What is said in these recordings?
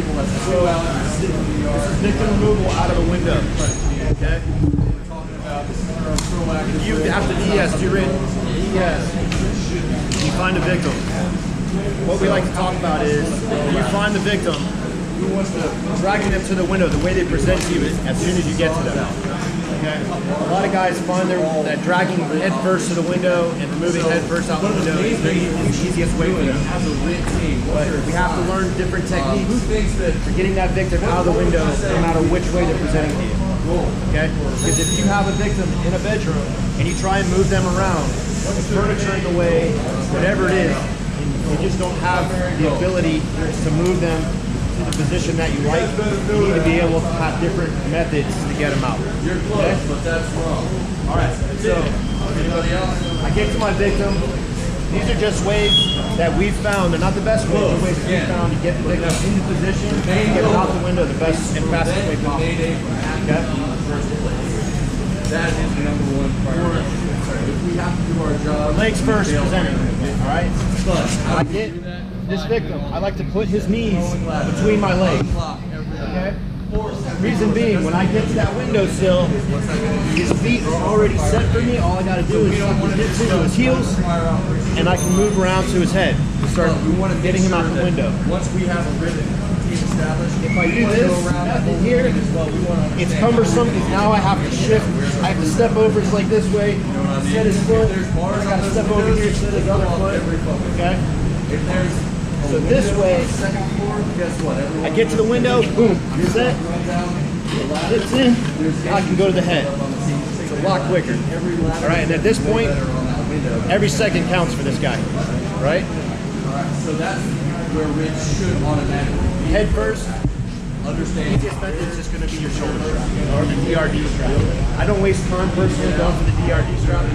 people that go out and sit in the yard. This is victim removal out of the window. Okay? We're talking about this is our proactive. You have to DES, you're in DES. You find the victim. What we like to talk about is when you find the victim, who wants to dragging them to the window, the way they present to you as soon as you get to them. Okay? A lot of guys find that dragging head first to the window and removing head first out the window is the easiest way for them. But we have to learn different techniques for getting that victim out of the window no matter which way they're presenting to you. Okay? Because if you have a victim in a bedroom and you try and move them around, furniture in the way, whatever it is, and you just don't have the ability to move them to the position that you like, you need to be able to have different methods to get them out. You're close, but that's wrong. All right, so I get to my victim. These are just ways that we've found. They're not the best ways, they're ways that we've found to get the victim into position, get them out the window the best and fastest way possible. Okay? That is the #1 priority. If we have to do our job, legs first presenting. All right. I get this victim. I like to put his knees between my legs. Okay. Reason being, when I get to that windowsill, his feet are already set for me. All I got to do is get to his heels, and I can move around to his head and start getting him out the window. Once we have a rhythm established, if I do this method here, it's cumbersome because now I have to shift. I have to step over like this way, set his foot. I got to step over here, set his other foot. Okay. So this way, I get to the window, boom, set, sits in, I can go to the head. It's a lot quicker. All right, and at this point, every second counts for this guy, right? So that's where Rich should automatically be. Head first. Understand. The easiest method is just going to be your shoulder strap or the DRD strap. I don't waste time personally going for the DRD strap.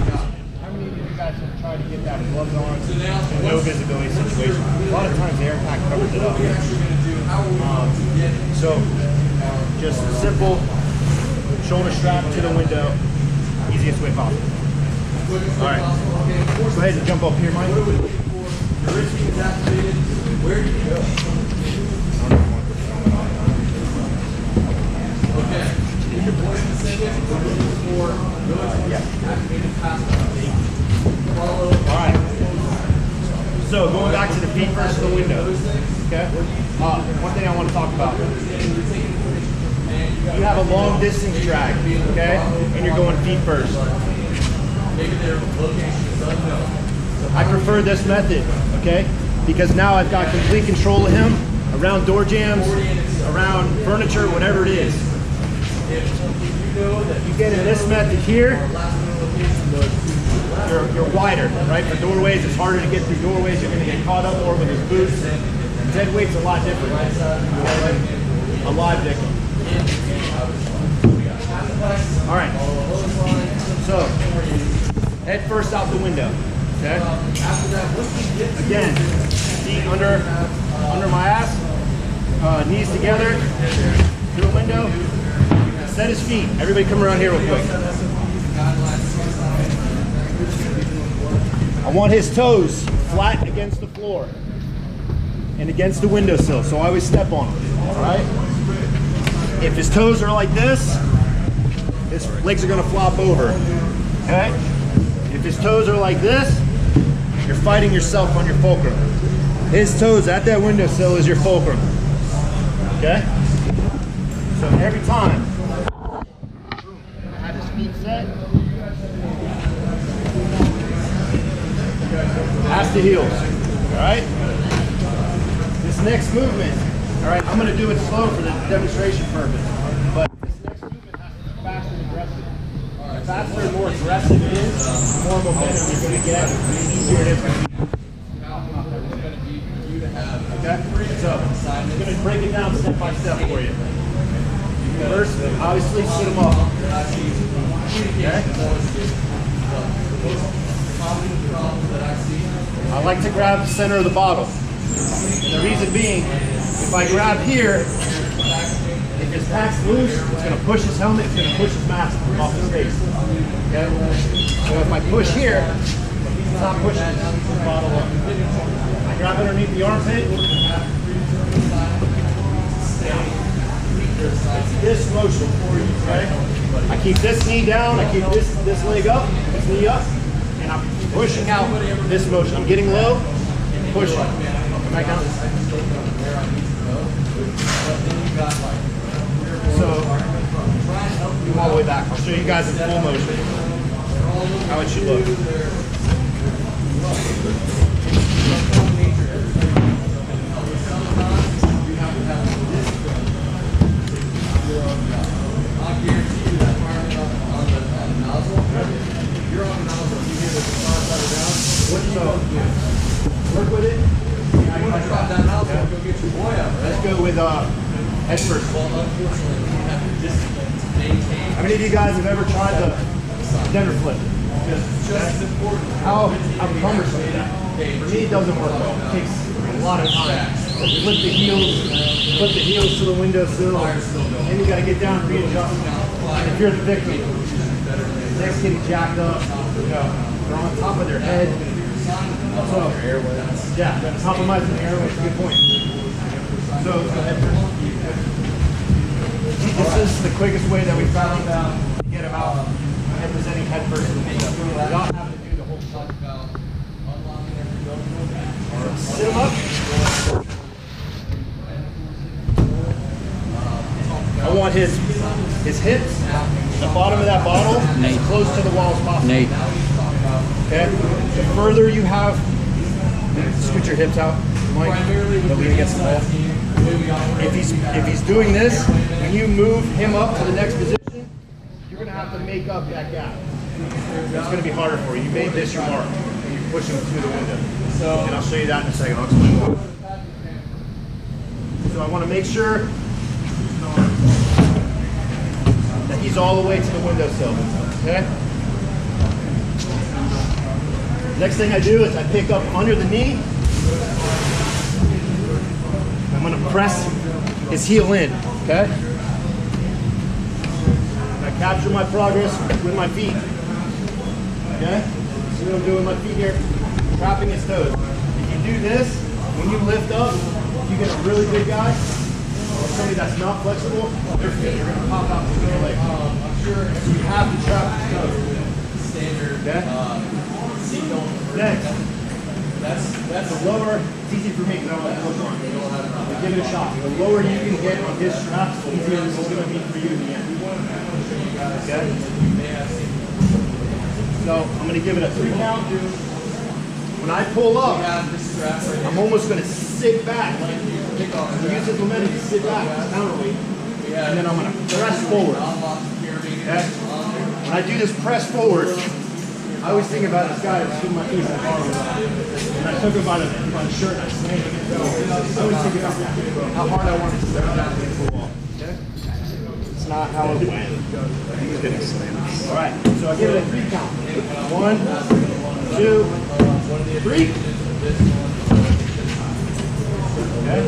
How many of you guys have tried to get that gloves on in no visibility situation? A lot of times the air pack covers it up. So just simple shoulder strap to the window, easiest way possible. All right, go ahead and jump up here, Mike. Your wrist is activated. Where do you go? Okay. You can point the second for activated pass. Follow. All right. So going back to the feet first to the window. Okay. One thing I want to talk about. You have a long distance drag, okay, and you're going feet first. Maybe their location is unknown. I prefer this method, okay, because now I've got complete control of him around door jams, around furniture, whatever it is. You get in this method here, you're wider, right? For doorways, it's harder to get through doorways. You're going to get caught up more with his boots. Dead weight's a lot different. A live victim. All right. So, head first out the window. Okay. Again, feet under my ass, knees together, through the window. Set his feet. Everybody come around here real quick. I want his toes flat against the floor and against the windowsill, so I always step on them. All right. If his toes are like this, his legs are going to flop over. Okay. If his toes are like this, you're fighting yourself on your fulcrum. His toes at that windowsill is your fulcrum. Okay? So every time, have his feet set. Ass to heels. Alright? This next movement, alright, I'm going to do it slow for the demonstration purpose. But this next movement has to be fast and aggressive. The faster and more aggressive it is, the more momentum you're going to get, the easier it is going to be. Okay? So, I'm going to break it down step by step for you. First, obviously, sit them up. Okay? I like to grab the center of the bottle. And the reason being, if I grab here, if his pack's loose, it's going to push his helmet, it's going to push his mask off his face. Okay? So if I push here, it's not pushing the bottle up. I grab underneath the armpit, It's this motion, okay? I keep this knee down, I keep this leg up, this knee up, and I'm pushing out this motion. I'm getting low, pushing. Come back down. So, come all the way back. I'll show you guys in full motion how it should look. Work with it. Let's go with head first. How many of you guys have ever tried the Denver flip? How cumbersome is that? For me, it doesn't work well. It takes a lot of time. Flip the heels to the windowsill, then you got to get down and readjust. And if you're the victim, next getting jacked up, they're on top of their head. So, yeah, compromising the airway is a good point. So, this is the quickest way that we found to get them out and presenting head first without having to do the whole shot. Sit them up. I want his hips, the bottom of that bottle, as close to the wall as possible. Okay? The further you have, scoot your hips out, Mike. Nobody gets the ball. If he's doing this, when you move him up to the next position, you're going to have to make up that gap. It's going to be harder for you. You may miss your mark when you push him through the window. And I'll show you that in a second. I'll explain why. So I want to make sure that he's all the way to the windowsill. Okay? Next thing I do is I pick up under the knee. I'm going to press his heel in. Okay? I capture my progress with my feet. Okay? See what I'm doing with my feet here? Trapping his toes. If you do this, when you lift up, you get a really good guy. Or somebody that's not flexible, their feet are going to pop out between your legs. So you have to trap his toes. Standard. Okay? Next. That's the lower. It's easy for me because I don't have hook on. But give it a shot. The lower you can get on his straps, the easier this is going to be for you in the end. Okay? So I'm going to give it a 3 count. When I pull up, I'm almost going to sit back. Use his momentum to sit back, counterweight. And then I'm going to press forward. Okay? When I do this press forward, I always think about this guy that's shooting my face in the bar and I took him by the shirt and I slammed him against the wall. I always think about that, how hard I want to step down against the wall. Okay? It's not how it went. He was getting slammed. Alright, so I give it a 3 count. 1, 2, 3. Okay?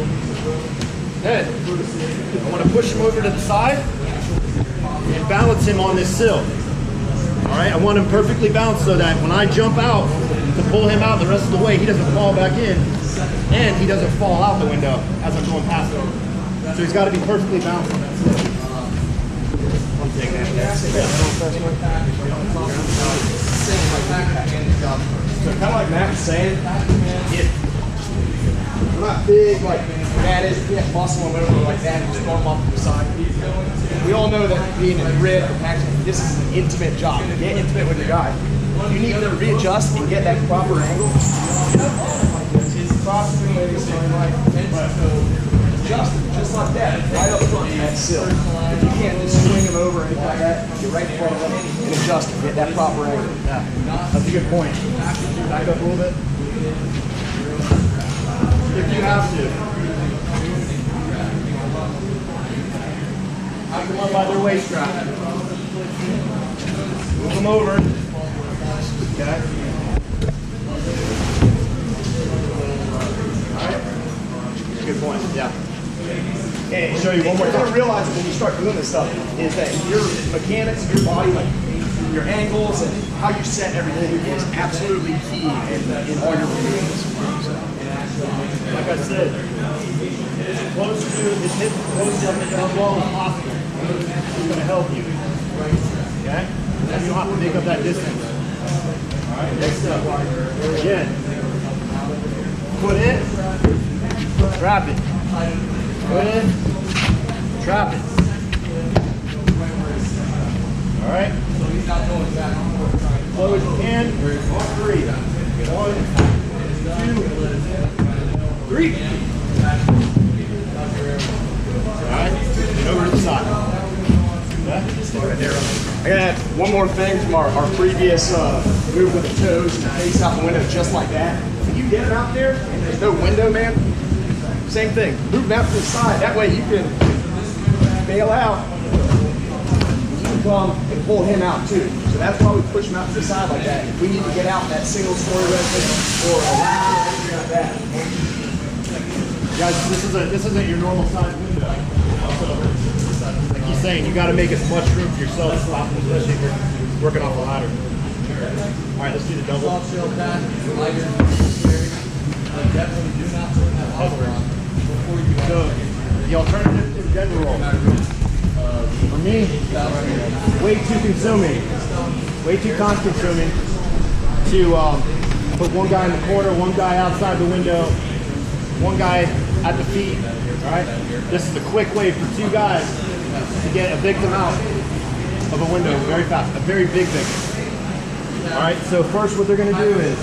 Then, I want to push him over to the side and balance him on this sill. All right, I want him perfectly balanced so that when I jump out to pull him out the rest of the way, he doesn't fall back in and he doesn't fall out the window as I'm going past him. So he's got to be perfectly balanced on that sill. One thing. So kind of like Matt was saying, I'm not big like Matt is. We have muscle and whatever like that. Just throw him off to the side. We all know that being in grid or packaging, this is an intimate job. Get intimate with your guy. You need to readjust and get that proper angle. Adjust it just like that, right up front in that sill. If you can't just swing him over or anything like that, you're right in front of him and adjust and get that proper angle. Yeah, that's a good point. Back up a little bit. If you have to. Have them up by their waist strap. Move them over. Okay. Alright. Good point. Yeah. And show you one more time. You're gonna realize when you start doing this stuff is that your mechanics of your body, like your angles and how you set everything is absolutely key in all your movements. Like I said, as close up to the wall as possible. It's going to help you. Okay? And you don't have to make up that distance. Alright, next up. Again. Put in, trap it. Put in, trap it. Alright? Slow as you can. 3. 1, 2, 3. Alright, and over to the side. Okay? I gotta add one more thing from our previous move with the toes and face out the window just like that. If you get them out there and there's no window, man, same thing. Move them out to the side. That way you can bail out. You can come and pull him out too. So that's why we push him out to the side like that. If we need to get out that single story residence or a ladder or anything like that. Guys, this isn't your normal size window. Like he's saying, you got to make as much room for yourself as possible, especially if you're working off a ladder. All right, let's do the double. Definitely do not turn that hover on before you So the alternative is dead roll. For me, way too consuming, way too consuming to put one guy in the corner, one guy outside the window, one guy at the feet. All right, this is a quick way for 2 guys to get a victim out of a window very fast, a very big victim. All right, so first what they're going to do is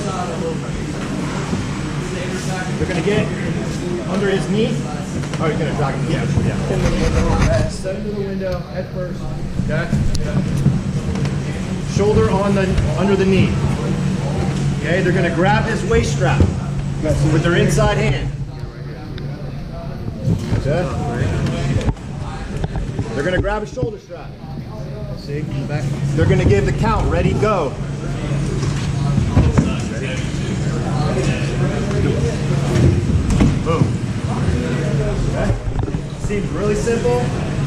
they're going to get under his knee. Oh, you're going to drag him. Yeah. Set him to the window head first. Okay. Shoulder under the knee. Okay. They're going to grab his waist strap with their inside hand. Okay. They're going to grab his shoulder strap. See, in the back. They're going to give the count. Ready, go. Boom. Okay. Seems really simple,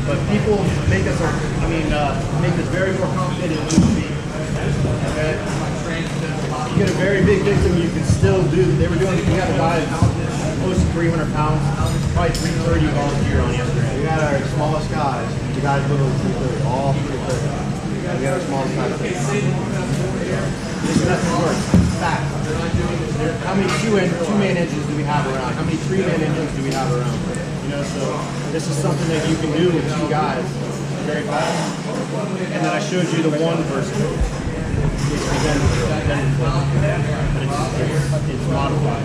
but people make us, make us very more complicated than it should be. Okay. You get a very big victim, you can still do. They were doing. We had a guy close to 300 pounds, probably 330 volunteer on yesterday. We got our smallest guys. The guys literally 330, all 330. We got our smallest guys. This method works. Fact. How many two-man engines do we have around? How many 3-man engines do we have around? You know, so this is something that you can do with 2 guys very fast. And then I showed you the one version. But it's modified.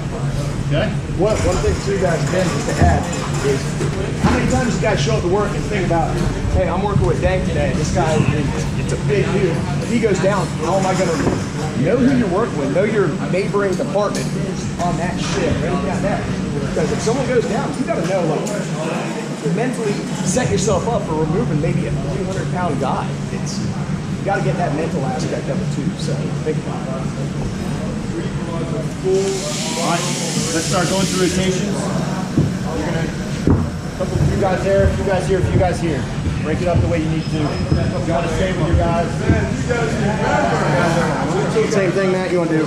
Okay? One thing too, guys, Ben, just to add is how many times you guys show up to work and think about, hey, I'm working with Dank today. This guy, it's a big dude. If he goes down, how am I going to know who you're working with? Know your neighboring department who's on that shit or anything like that. Because if someone goes down, you got to know, like, mentally set yourself up for removing maybe a 300-pound guy. You got to get that mental aspect of it too. So think about it. All right, let's start going through rotations. You're gonna a few guys there, a few guys here, a few guys here. Break it up the way you need to. You want to stay with your guys. Same thing, Matt. You want to do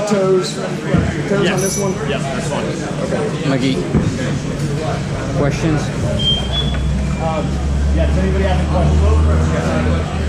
toes Yes. on this one? Yes, that's fine. Okay. Maggie, questions? Yes, anybody have any questions?